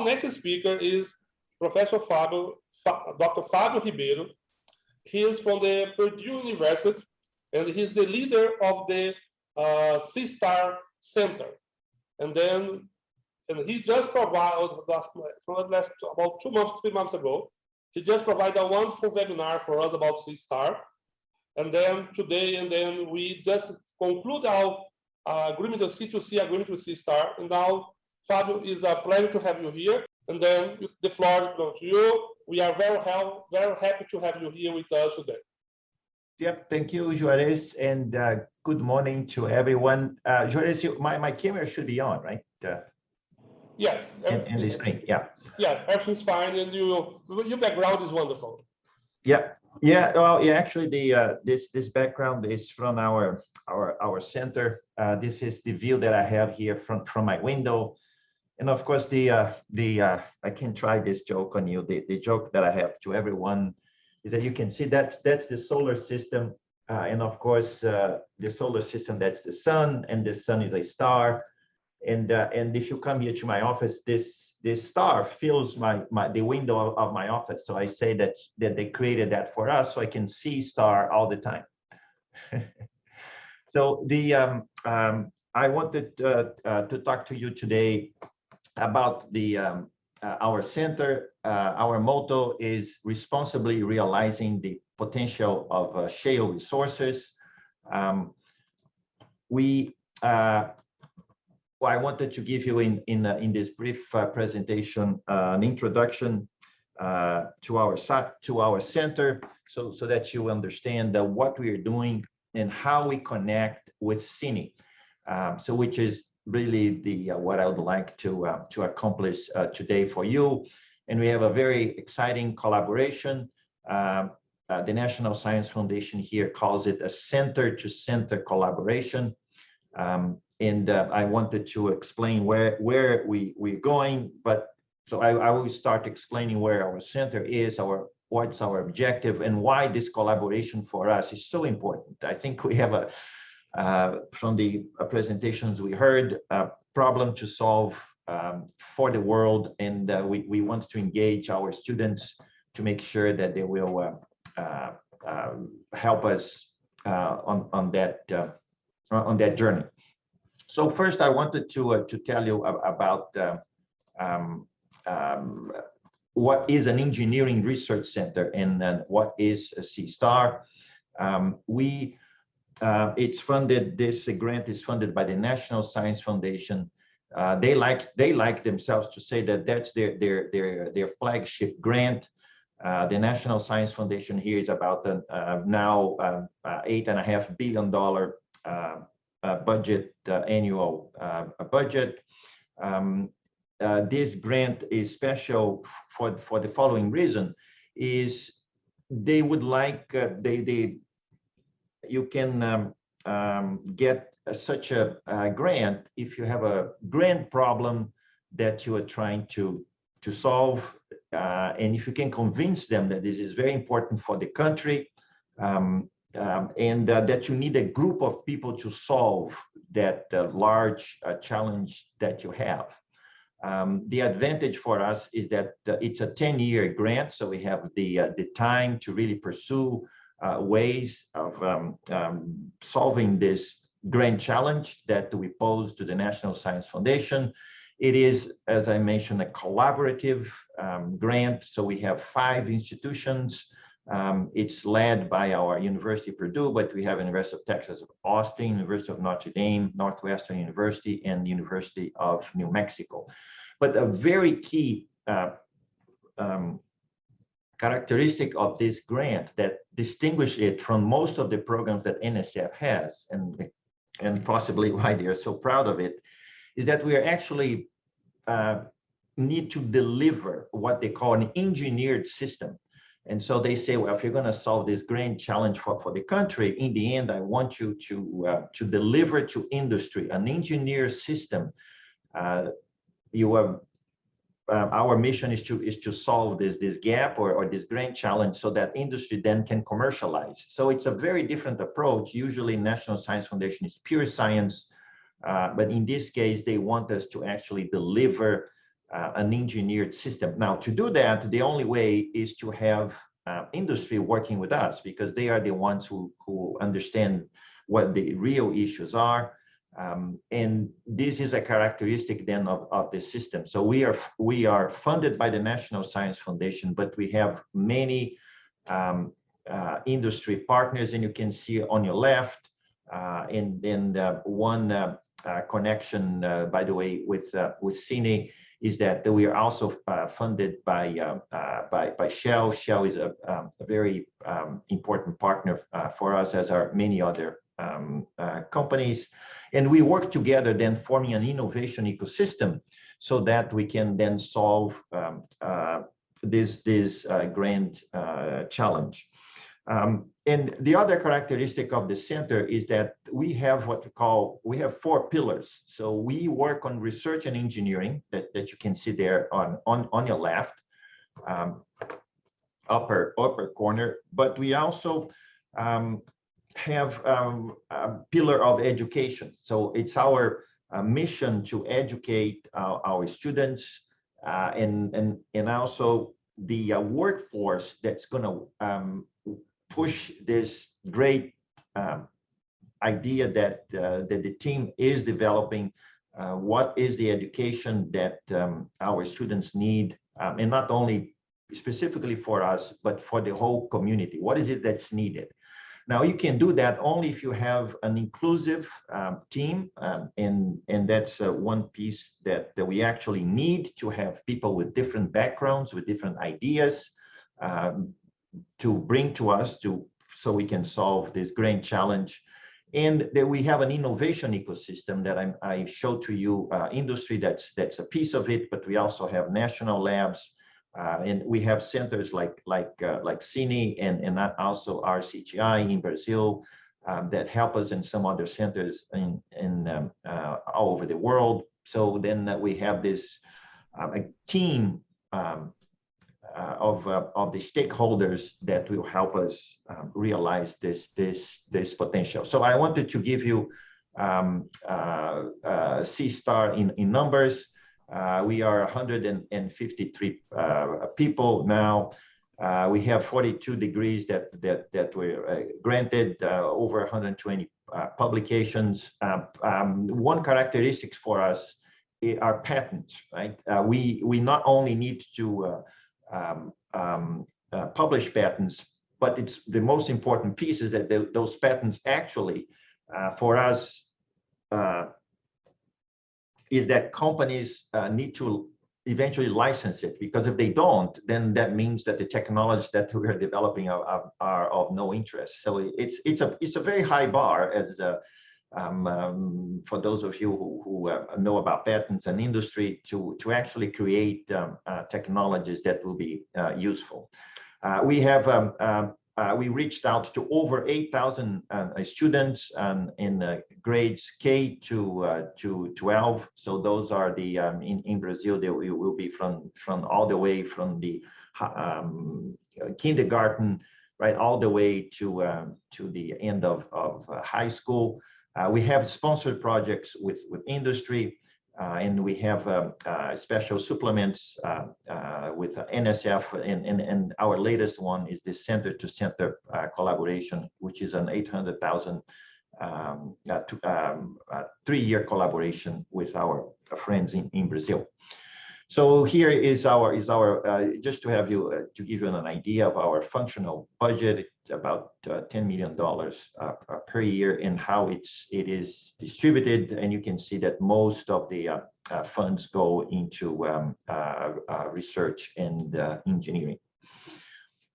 our next speaker is Professor Dr. Fábio Ribeiro. He is from the Purdue University, and he's the leader of the CISTAR Center. And he just provided, about 2 months, 3 months ago, he just provided a wonderful webinar for us about CISTAR. And then today, we just conclude our agreement, the C2C agreement with CISTAR. And now, Fábio, it's a pleasure to have you here. And then the floor is going to you. We are very happy to have you here with us today. Yep, thank you, Juarez, and good morning to everyone. Juarez, my camera should be on, right? Yes. And the screen, yeah. Yeah, everything's fine, and your background is wonderful. Yeah. Well, yeah. Actually, this background is from our center. This is the view that I have here from my window, and of course, I can try this joke on you. The joke that I have to everyone is that you can see that's the solar system, and of course, the solar system, that's the sun, and the sun is a star. And if you come here to my office, this star fills the window of my office. So I say that they created that for us, so I can see star all the time. So I wanted to talk to you today about our center. Our motto is responsibly realizing the potential of shale resources. I wanted to give you in this brief presentation an introduction to our center, so that you understand what we are doing and how we connect with Cine. So which is really what I would like to accomplish today for you. And we have a very exciting collaboration. The National Science Foundation here calls it a center-to-center collaboration. And I wanted to explain where we're going, but so I will start explaining where our center is, what's our objective, and why this collaboration for us is so important. I think we have from the presentations we heard, a problem to solve for the world, and we want to engage our students to make sure that they will help us on that journey. So first, I wanted to tell you about what is an engineering research center and what is a CISTAR. It's funded. This grant is funded by the National Science Foundation. They like themselves to say that that's their flagship grant. The National Science Foundation here is about now $8.5 billion budget, annual budget. This grant is special for the following reason: is they would like you can get such a grant if you have a grand problem that you are trying to solve, and if you can convince them that this is very important for the country, and that you need a group of people to solve that large challenge that you have. The advantage for us is that it's a 10-year grant, so we have the time to really pursue ways of solving this grand challenge that we pose to the National Science Foundation. It is, as I mentioned, a collaborative grant, so we have 5 institutions. It's led by our University of Purdue, but we have University of Texas Austin, University of Notre Dame, Northwestern University, and University of New Mexico. But a very key characteristic of this grant that distinguishes it from most of the programs that NSF has, and possibly why they are so proud of it, is that we are actually need to deliver what they call an engineered system. And so they say, well, if you're going to solve this grand challenge for the country, in the end, I want you to deliver to industry an engineered system. Our mission is to solve this gap or this grand challenge, so that industry then can commercialize. So it's a very different approach. Usually, National Science Foundation is pure science, but in this case, they want us to actually deliver an engineered system. Now, to do that, the only way is to have industry working with us, because they are the ones who understand what the real issues are. And this is a characteristic then of the system. So we are funded by the National Science Foundation, but we have many industry partners, and you can see on your left, and then one connection, by the way, with Cine, is that we are also funded by Shale. Shale is a very important partner for us, as are many other companies. And we work together then, forming an innovation ecosystem so that we can then solve this grand challenge. And the other characteristic of the center is that we have we have 4 pillars. So we work on research and engineering that you can see there on your left, upper corner. But we also have a pillar of education. So it's our mission to educate our students and also the workforce that's going to push this great idea that the team is developing. What is the education that our students need, and not only specifically for us, but for the whole community? What is it that's needed? Now, you can do that only if you have an inclusive team, and that's one piece that we actually need to have people with different backgrounds, with different ideas, to bring to us so we can solve this grand challenge. And that we have an innovation ecosystem that I showed to you, industry that's a piece of it, but we also have national labs, and we have centers like Cine and also RCTI in Brazil that help us, in some other centers in all over the world. So then we have this a team of the stakeholders that will help us realize this potential. So I wanted to give you CISTAR in numbers. We are 153 people now. We have 42 degrees that were granted, over 120 publications. One characteristic for us are patents, right? We not only need to publish patents, but it's the most important piece is that those patents actually, for us, is that companies need to eventually license it, because if they don't, then that means that the technologies that we are developing are of no interest. So it's a very high bar, as for those of you who know about patents and industry, to actually create technologies that will be useful. We reached out to over 8,000 students in grades K to 12. So those are the in Brazil, they will be from all the way from the kindergarten, right, all the way to the end of high school. We have sponsored projects with industry, and we have special supplements with NSF, and our latest one is the center-to-center collaboration, which is an 800,000 3-year collaboration with our friends in Brazil. So here is our just to have you to give you an idea of our functional budget. It's about $10 million per year, and how it is distributed. And you can see that most of the funds go into research and engineering.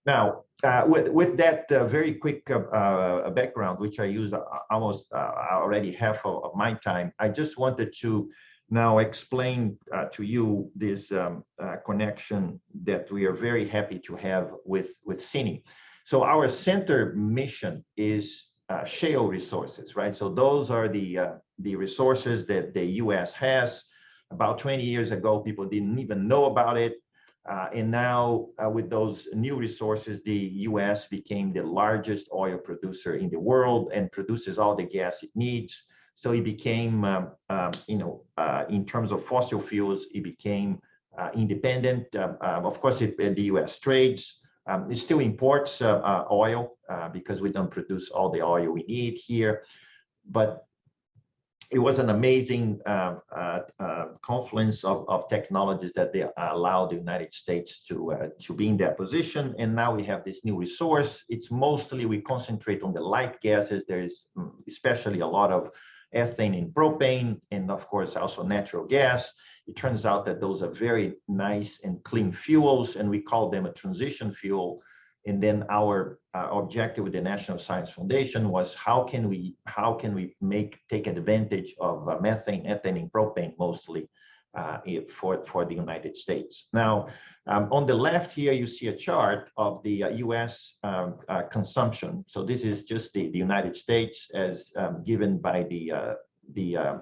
Now, with that very quick background, which I used almost already half of my time, I just wanted to now explain to you this connection that we are very happy to have with Cine. So our center mission is shale resources, right? So those are the resources that the U.S. has. About 20 years ago, people didn't even know about it. And now with those new resources, the U.S. became the largest oil producer in the world and produces all the gas it needs. So it became, in terms of fossil fuels, it became independent. Of course, the U.S. trades. It still imports oil because we don't produce all the oil we need here. But it was an amazing confluence of technologies that they allowed the United States to be in that position. And now we have this new resource. It's mostly, we concentrate on the light gases. There is especially a lot of ethane and propane, and of course also natural gas. It turns out that those are very nice and clean fuels, and we call them a transition fuel. And then our objective with the National Science Foundation was how can we take advantage of methane, ethane, and propane mostly for the United States. Now, on the left here, you see a chart of the U.S. Consumption. So this is just the United States as given by the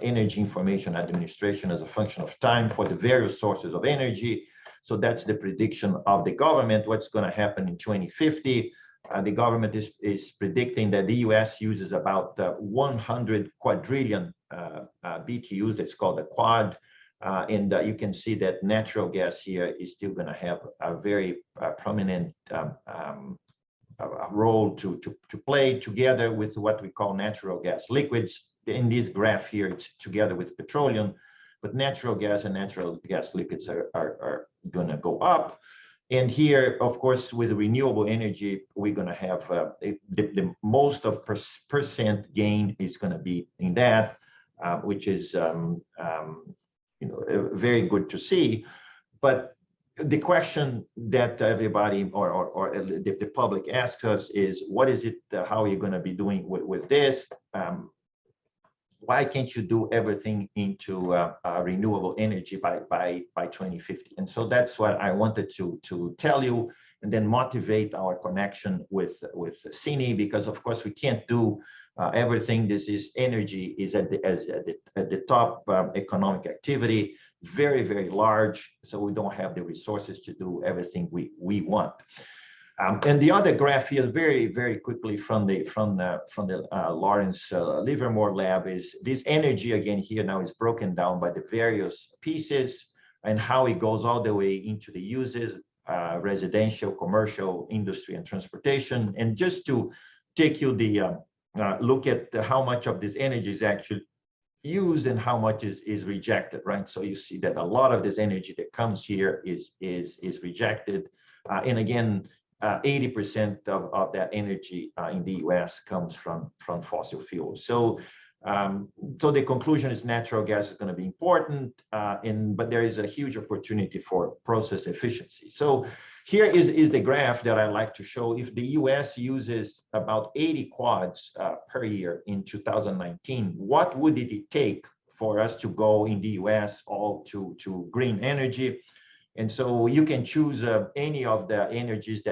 Energy Information Administration as a function of time for the various sources of energy. So that's the prediction of the government, what's going to happen in 2050. The government is predicting that the U.S. uses about 100 quadrillion BTUs. That's called a quad. And you can see that natural gas here is still going to have a very prominent role to play together with what we call natural gas liquids. In this graph here, it's together with petroleum. But natural gas and natural gas liquids are going to go up. And here, of course, with renewable energy, we're going to have the most of percent gain is going to be in that, which is very good to see. But the question that everybody or the public asks us is, what is it? How are you going to be doing with this? Why can't you do everything into renewable energy by 2050? And so that's what I wanted to tell you, and then motivate our connection with Cine, because of course we can't do everything. This is energy is at the top economic activity, very, very large. So we don't have the resources to do everything we want. And the other graph here, very, very quickly from the Lawrence Livermore lab, is this energy again here now is broken down by the various pieces and how it goes all the way into the uses, residential, commercial, industry, and transportation. And just to take you the look at how much of this energy is actually used and how much is rejected, right? So you see that a lot of this energy that comes here is rejected, and again. 80% of that energy in the U.S. comes from fossil fuels. So, so the conclusion is natural gas is going to be important, but there is a huge opportunity for process efficiency. So here is the graph that I like to show. If the U.S. uses about 80 quads per year in 2019, what would it take for us to go in the U.S. all to green energy? And so you can choose any of the energies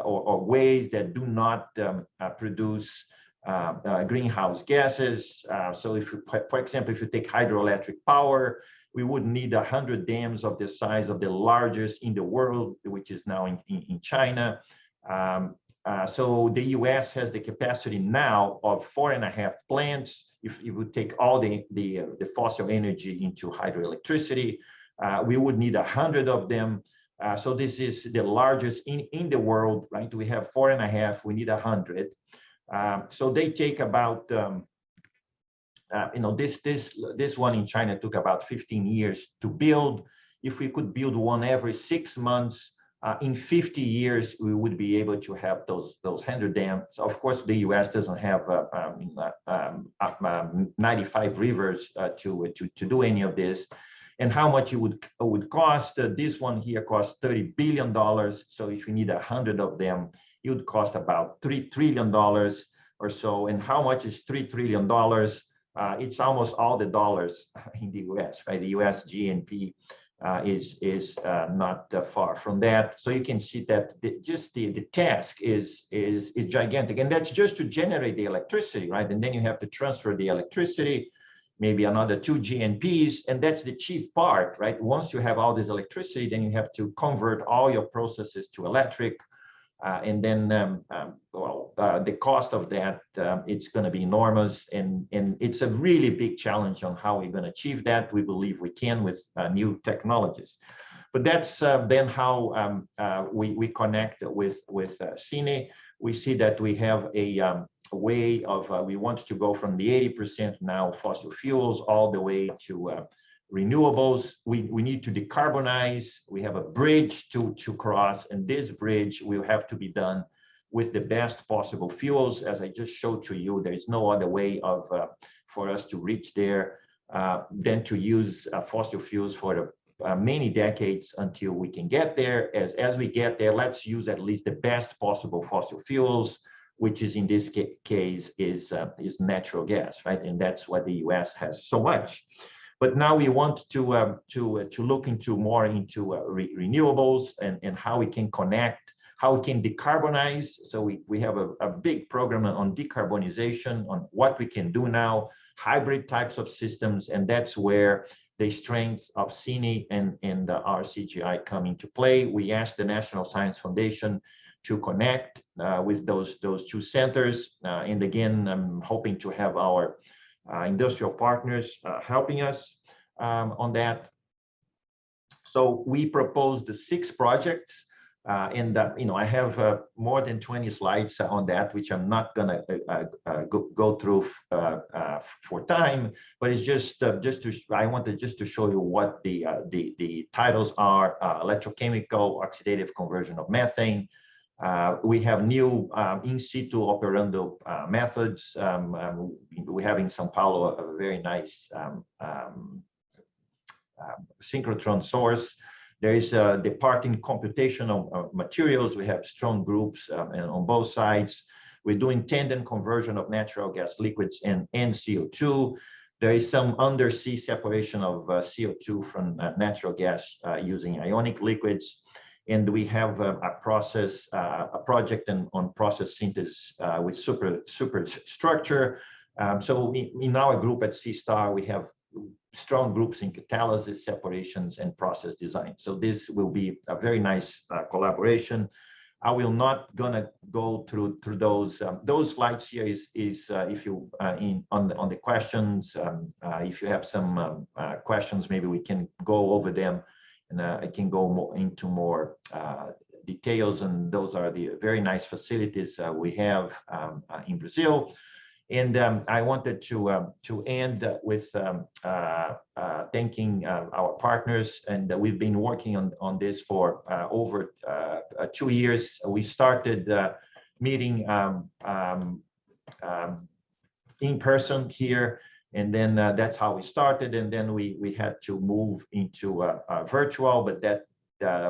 or ways that do not produce greenhouse gases. So if you, for example, if you take hydroelectric power, we would need 100 dams of the size of the largest in the world, which is now in China. So the U.S. has the capacity now of 4.5 plants. If you would take all the fossil energy into hydroelectricity, we would need 100 of them. So this is the largest in the world, right? We have 4.5, we need 100. So they take about, this one in China took about 15 years to build. If we could build one every 6 months, in 50 years, we would be able to have those 100 dams. Of course, the U.S. doesn't have 95 rivers to do any of this. And how much it would cost? This one here costs $30 billion. So if you need 100 of them, it would cost about $3 trillion or so. And how much is $3 trillion? It's almost all the dollars in the U.S. Right? The U.S. GNP is not far from that. So you can see that the task is gigantic, and that's just to generate the electricity, right? And then you have to transfer the electricity, maybe another 2 GNPs, and that's the cheap part, right? Once you have all this electricity, then you have to convert all your processes to electric, and then the cost of that, it's going to be enormous, and it's a really big challenge on how we're going to achieve that. We believe we can with new technologies. But that's then how we connect with Cine. We see that we have a way of, we want to go from the 80% now fossil fuels all the way to renewables. We need to decarbonize. We have a bridge to cross, and this bridge will have to be done with the best possible fuels. As I just showed to you, there is no other way of for us to reach there than to use fossil fuels for many decades until we can get there. As we get there, let's use at least the best possible fossil fuels, which is in this case is natural gas, right? And that's what the U.S. has so much. But now we want to look into more into renewables and how we can connect, how we can decarbonize. So we have a big program on decarbonization, on what we can do now, hybrid types of systems, and that's where the strength of Cine and our CGI come into play. We asked the National Science Foundation to connect with those two centers, and again, I'm hoping to have our industrial partners helping us on that. So we proposed the 6 projects, and I have more than 20 slides on that, which I'm not gonna go through for time, but it's just I wanted just to show you what the titles are: electrochemical oxidative conversion of methane. We have new in situ operando methods. We have in São Paulo a very nice synchrotron source. There is the part in computational materials. We have strong groups on both sides. We're doing tandem conversion of natural gas liquids and CO2. There is some undersea separation of CO2 from natural gas using ionic liquids. And we have a project on process synthesis with superstructure. So in our group at CISTAR, we have strong groups in catalysis, separations, and process design. So this will be a very nice collaboration. I will not gonna go through those. Those slides here is if you on the questions. If you have some questions, maybe we can go over them, and I can go into more details. And those are the very nice facilities we have in Brazil. And I wanted to end with thanking our partners, and we've been working on this for over 2 years. We started meeting in person here, and then that's how we started. And then we had to move into virtual, but that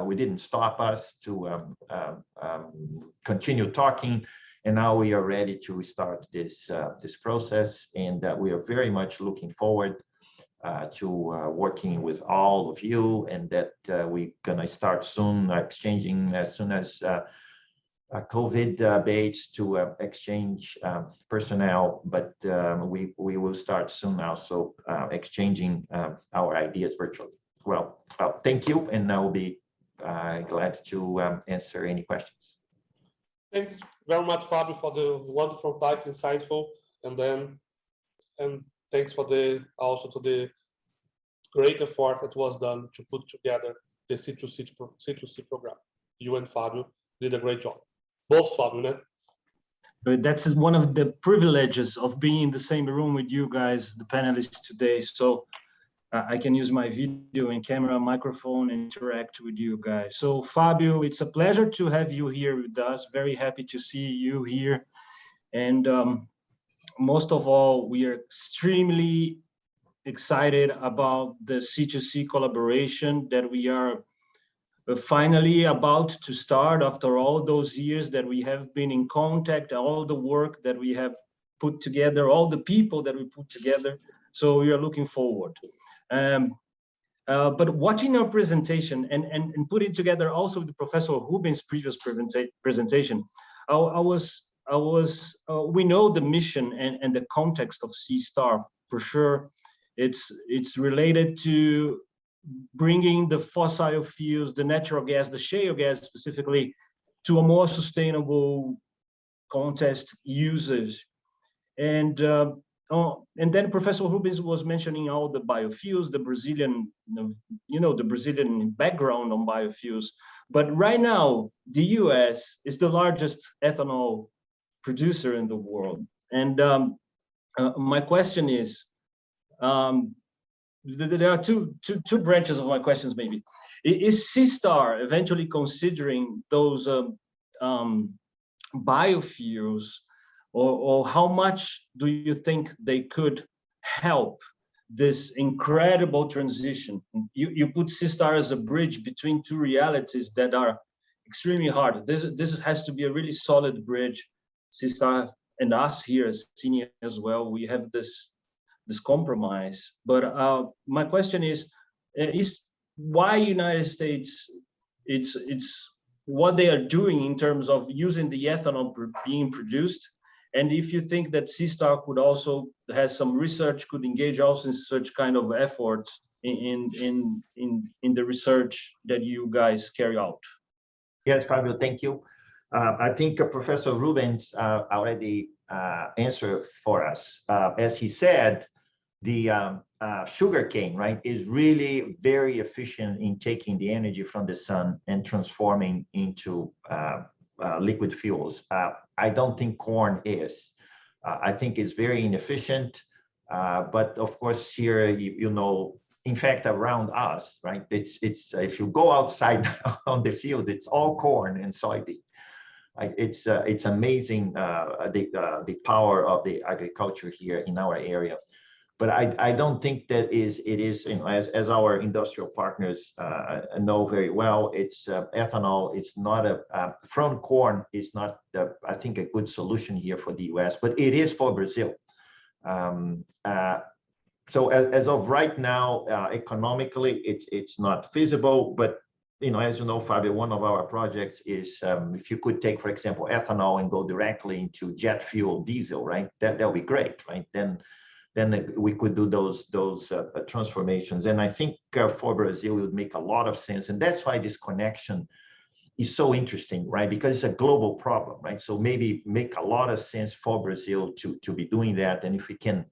we didn't stop us to continue talking. And now we are ready to start this process, and we are very much looking forward to working with all of you, and that we're gonna start soon exchanging as soon as COVID abates to exchange personnel, but we will start soon also exchanging our ideas virtually. Well, thank you, and I will be glad to answer any questions. Thanks very much, Fábio, for the wonderful talk, insightful, and thanks for also to the great effort that was done to put together the C2C program. You and Fábio did a great job. Both Fábio, né? That's one of the privileges of being in the same room with you guys, the panelists today. So I can use my video and camera, microphone, and interact with you guys. So Fábio, it's a pleasure to have you here with us. Very happy to see you here. And most of all, we are extremely excited about the C2C collaboration that we are finally about to start after all those years that we have been in contact, all the work that we have put together, all the people that we put together. So we are looking forward. But watching our presentation and putting together also the Professor Rubens' previous presentation, we know the mission and the context of CISTAR for sure. It's related to bringing the fossil fuels, the natural gas, the shale gas specifically, to a more sustainable context usage. And and then Professor Rubens was mentioning all the biofuels, the Brazilian, the Brazilian background on biofuels. But right now, the U.S. is the largest ethanol producer in the world. And my question is, there are two branches of my questions, maybe. Is CISTAR eventually considering those biofuels, or how much do you think they could help this incredible transition? You put CISTAR as a bridge between two realities that are extremely hard. This has to be a really solid bridge. CISTAR and us here as Cine as well, we have this compromise. But my question is why United States, it's what they are doing in terms of using the ethanol being produced, and if you think that CISTAR could also has some research, could engage also in such kind of efforts in the research that you guys carry out. Yes, Fabio, thank you. I think Professor Rubens already answered for us. As he said, the sugarcane, right, is really very efficient in taking the energy from the sun and transforming into liquid fuels. I don't think corn is. I think it's very inefficient. But of course, here, in fact, around us, right, it's if you go outside on the field, it's all corn and soybean. It's amazing the power of the agriculture here in our area. But I don't think that it is as our industrial partners know very well, it's ethanol. It's not from corn is not I think a good solution here for the U.S., but it is for Brazil. So as of right now, economically, it's not feasible. But as you know, Fabio, one of our projects is if you could take, for example, ethanol and go directly into jet fuel diesel, right? That would be great, right? Then we could do those transformations. And I think for Brazil, it would make a lot of sense. And that's why this connection is so interesting, right? Because it's a global problem, right? So maybe make a lot of sense for Brazil to be doing that. And if we can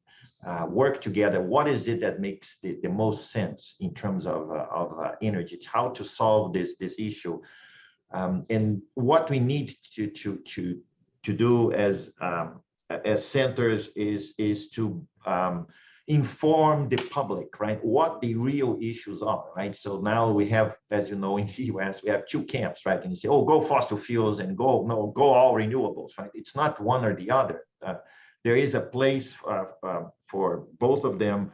work together, what is it that makes the most sense in terms of energy? It's how to solve this issue. And what we need to do as centers is to inform the public, right, what the real issues are, right? So now we have, as you know, in the US, we have two camps, right? And you say, oh, go fossil fuels and go all renewables, right? It's not one or the other. There is a place for both of them.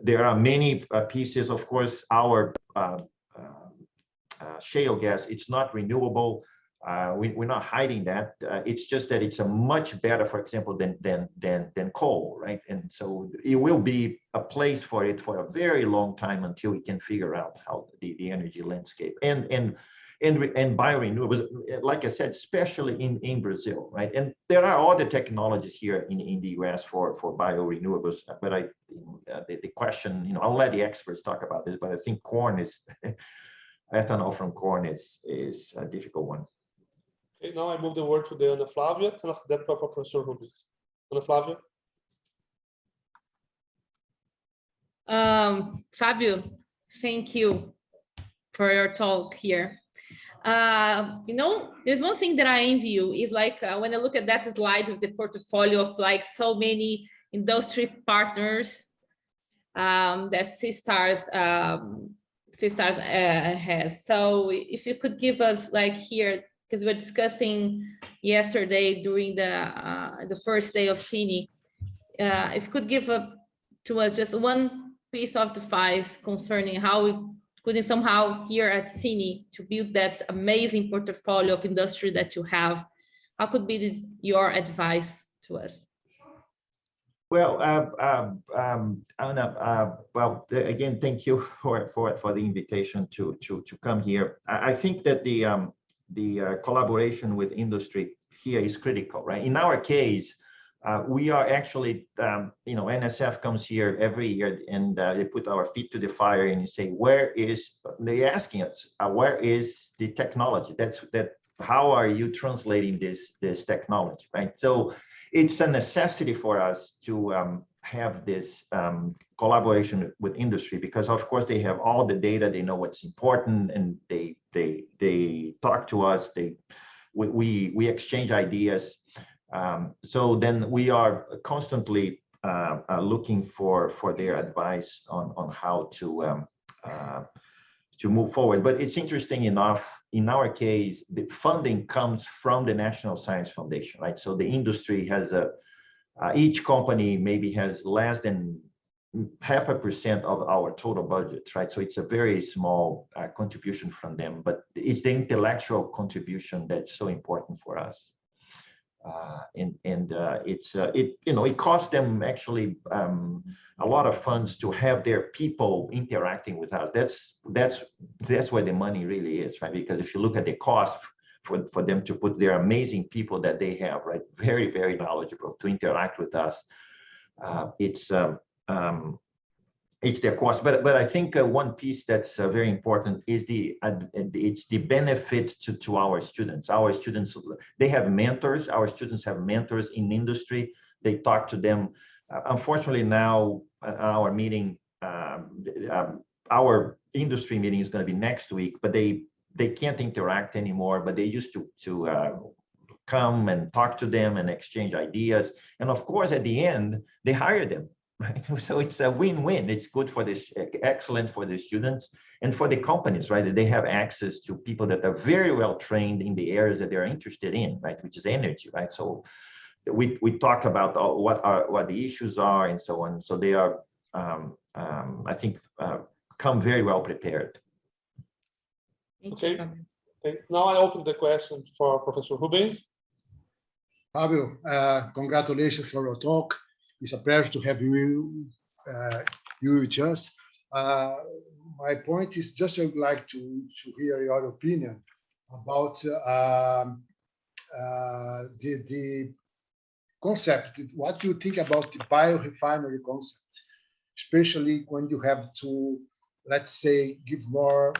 There are many pieces, of course, our shale gas, it's not renewable. We're not hiding that. It's just that it's a much better, for example, than coal, right? And so it will be a place for it for a very long time until we can figure out how the energy landscape and biorenewables, like I said, especially in Brazil, right? And there are other technologies here in the US for biorenewables. But the question, I'll let the experts talk about this, but I think corn is ethanol from corn is a difficult one. Okay, now I move the word to the Ana Flávia, and after that, Professor Rubens. Ana Flávia. Fábio, thank you for your talk here. There's one thing that I envy you is like when I look at that slide with the portfolio of like so many industry partners that CISTAR has. So if you could give us like here, because we're discussing yesterday during the first day of Cine, if you could give to us just one piece of advice concerning how we could somehow here at Cine to build that amazing portfolio of industry that you have, how could be this, your advice to us? Well, Anna, again, thank you for the invitation to come here. I think that the collaboration with industry here is critical, right? In our case, we are actually, NSF comes here every year and they put our feet to the fire and you say, they're asking us, where is the technology? How are you translating this technology, right? So, it's a necessity for us to have this collaboration with industry, because of course they have all the data, they know what's important, and they talk to us, we exchange ideas. So then we are constantly looking for their advice on how to move forward. But it's interesting enough, in our case, the funding comes from the National Science Foundation, right? So the industry has each company maybe has less than 0.5% of our total budget, right? So it's a very small contribution from them, but it's the intellectual contribution that's so important for us. It costs them actually a lot of funds to have their people interacting with us. That's where the money really is, right? Because if you look at the cost for them to put their amazing people that they have, right, very, very knowledgeable, to interact with us, it's their cost. But I think one piece that's very important is it's the benefit to our students. Our students, they have mentors. Our students have mentors in industry. They talk to them. Unfortunately, now our meeting, our industry meeting is going to be next week, but they can't interact anymore. But they used to come and talk to them and exchange ideas. And of course, at the end, they hire them. Right, so it's a win-win. It's good for this, excellent for the students and for the companies, right? They have access to people that are very well trained in the areas that they're interested in, right? Which is energy, right? So we talk about what the issues are and so on. So they are, I think, come very well prepared. Okay. Now I open the question for Professor Rubens. Fábio, congratulations for your talk. It's a pleasure to have you with us. My point is just I would like to hear your opinion about the concept. What do you think about the biorefinery concept, especially when you have to, let's say, give more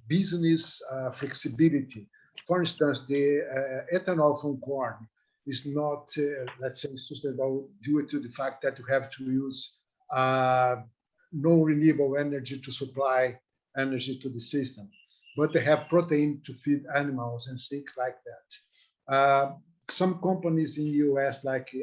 business flexibility? For instance, the ethanol from corn is not, let's say, sustainable due to the fact that you have to use non-renewable energy to supply energy to the system. But they have protein to feed animals and things like that. Some companies in the US, like,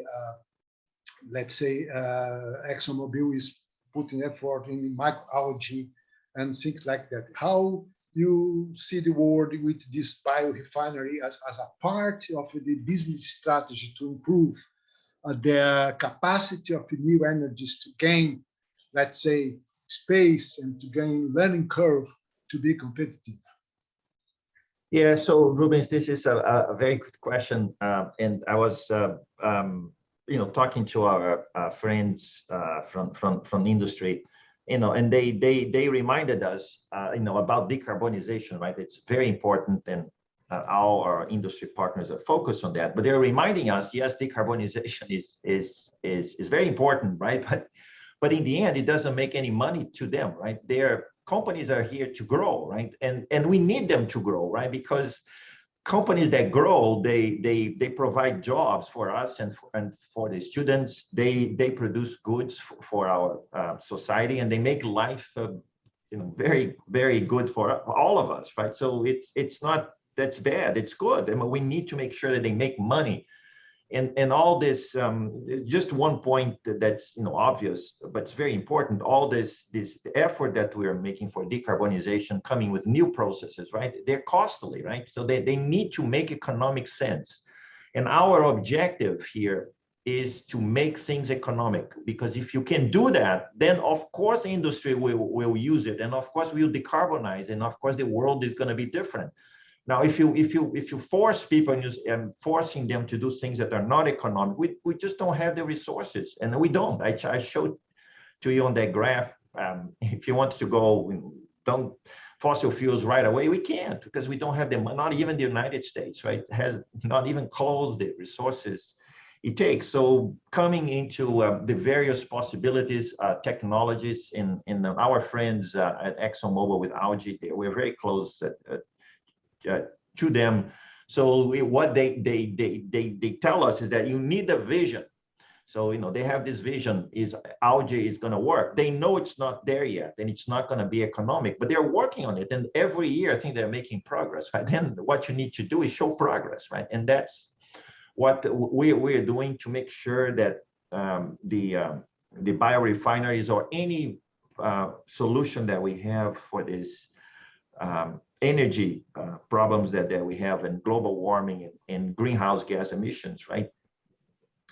let's say, ExxonMobil is putting effort in microalgae and things like that. How you see the world with this biorefinery as a part of the business strategy to improve the capacity of new energies to gain, let's say, space and to gain learning curve to be competitive? Yeah, so Rubens, this is a very good question, and I was, talking to our friends from industry. And they reminded us, about decarbonization, right? It's very important, and all our industry partners are focused on that. But they're reminding us, yes, decarbonization is very important, right? But in the end, it doesn't make any money to them, right? Their companies are here to grow, right? And we need them to grow, right? Because companies that grow, they provide jobs for us and for the students. They produce goods for our society, and they make life very, very good for all of us, right? So it's not that's bad, it's good. I mean, we need to make sure that they make money. And all this, just one point that's obvious, but it's very important. All this effort that we are making for decarbonization, coming with new processes, right? They're costly, right? So they need to make economic sense. And our objective here is to make things economic, because if you can do that, then of course the industry will use it, and of course we'll decarbonize, and of course the world is going to be different. Now, if you force people and forcing them to do things that are not economic, we just don't have the resources, and we don't. I showed to you on that graph. If you want to go don't fossil fuels right away, we can't, because we don't have them. Not even the United States, right, has not even close the resources it takes. So coming into the various possibilities, technologies, in our friends at ExxonMobil with algae, we're very close to them. So what they tell us is that you need a vision. So, they have this vision is algae is going to work. They know it's not there yet and it's not going to be economic, but they're working on it. And every year, I think they're making progress, right? Then what you need to do is show progress, right? And that's what we're doing to make sure that the biorefineries or any solution that we have for this energy problems that we have in global warming and greenhouse gas emissions, right?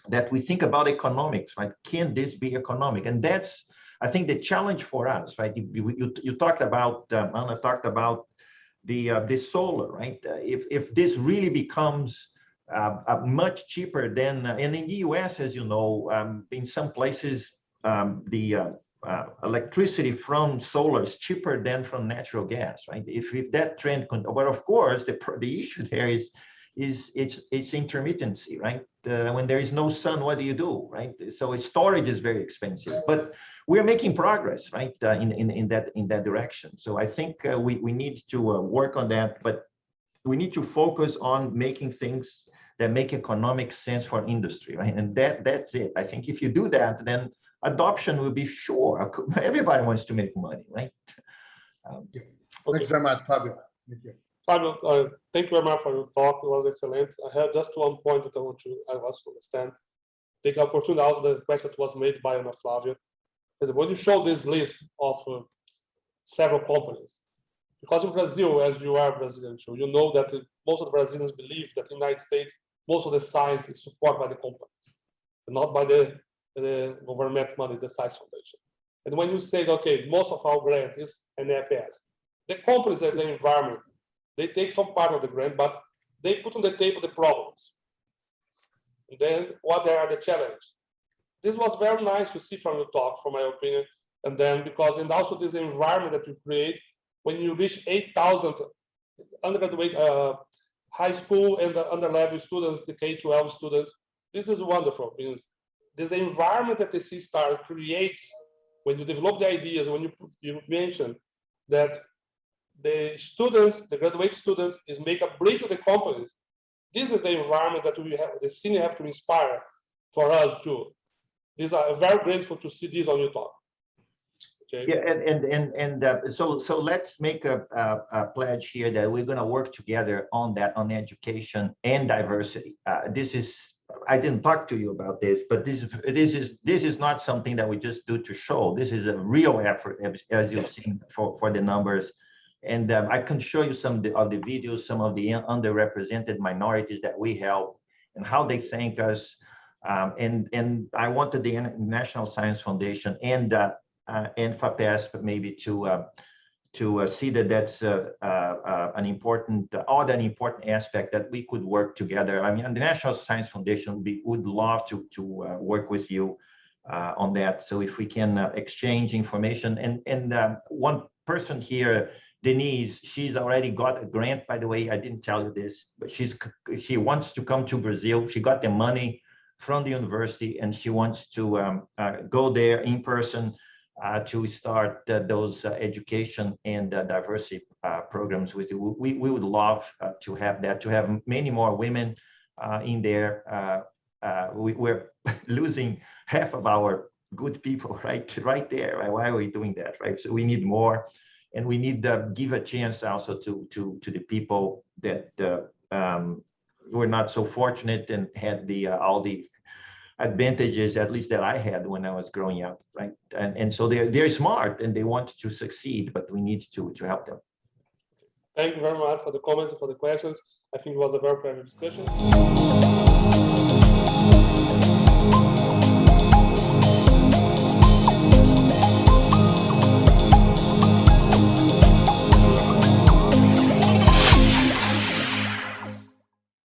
That we think about economics, right? Can this be economic? And that's, I think, the challenge for us, right? You talked about, Anna talked about the solar, right? If this really becomes much cheaper than, and in the US, as you know, in some places, the electricity from solar is cheaper than from natural gas, right? If that trend, but of course, the issue there is it's intermittency, right? When there is no sun, what do you do, right? So storage is very expensive, but we're making progress, right, in that direction. So I think we need to work on that, but we need to focus on making things that make economic sense for industry, right? And that's it. I think if you do that, then adoption will be sure. Everybody wants to make money, right? Thanks very much, Fábio. Thank you. Fábio, thank you very much for your talk. It was excellent. I have just one point that I want to understand. Take opportunity also the question that was made by Ana Flávia. When you show this list of several companies, because in Brazil, as you are Brazilian, you know that most of the Brazilians believe that in the United States, most of the science is supported by the companies, and not by the government money, the Science Foundation. And when you say, okay, most of our grant is NFS, the companies and the environment, they take some part of the grant, but they put on the table the problems. And then what are the challenges? This was very nice to see from your talk, from my opinion. And then because, and also this environment that you create, when you reach 8,000 undergraduate high school and the underlevel students, the K-12 students, this is wonderful. Because this environment that the CISTAR creates when you develop the ideas, when you mention that the students, the graduate students, is make a bridge with the companies. This is the environment that we have, the Cine have to inspire for us too. These are very grateful to see this on your talk. Okay. Yeah, so let's make a pledge here that we're going to work together on that, on education and diversity. This is, I didn't talk to you about this, but this is not something that we just do to show. This is a real effort, as you've seen for the numbers. And I can show you some of the videos, some of the underrepresented minorities that we help and how they thank us. And I wanted the National Science Foundation and FAPESP maybe to see that that's an important aspect that we could work together. I mean, the National Science Foundation would love to work with you on that. So if we can exchange information, and one person here, Denise, she's already got a grant, by the way. I didn't tell you this, but she wants to come to Brazil. She got the money from the university and she wants to go there in person to start those education and diversity programs with you. We would love to have that, to have many more women in there. We're losing half of our good people right there. Right? Why are we doing that? Right? So we need more. And we need to give a chance also to the people that were not so fortunate and had all the advantages, at least that I had when I was growing up, right? And so they're smart and they want to succeed, but we need to help them. Thank you very much for the comments and for the questions. I think it was a very pleasant discussion.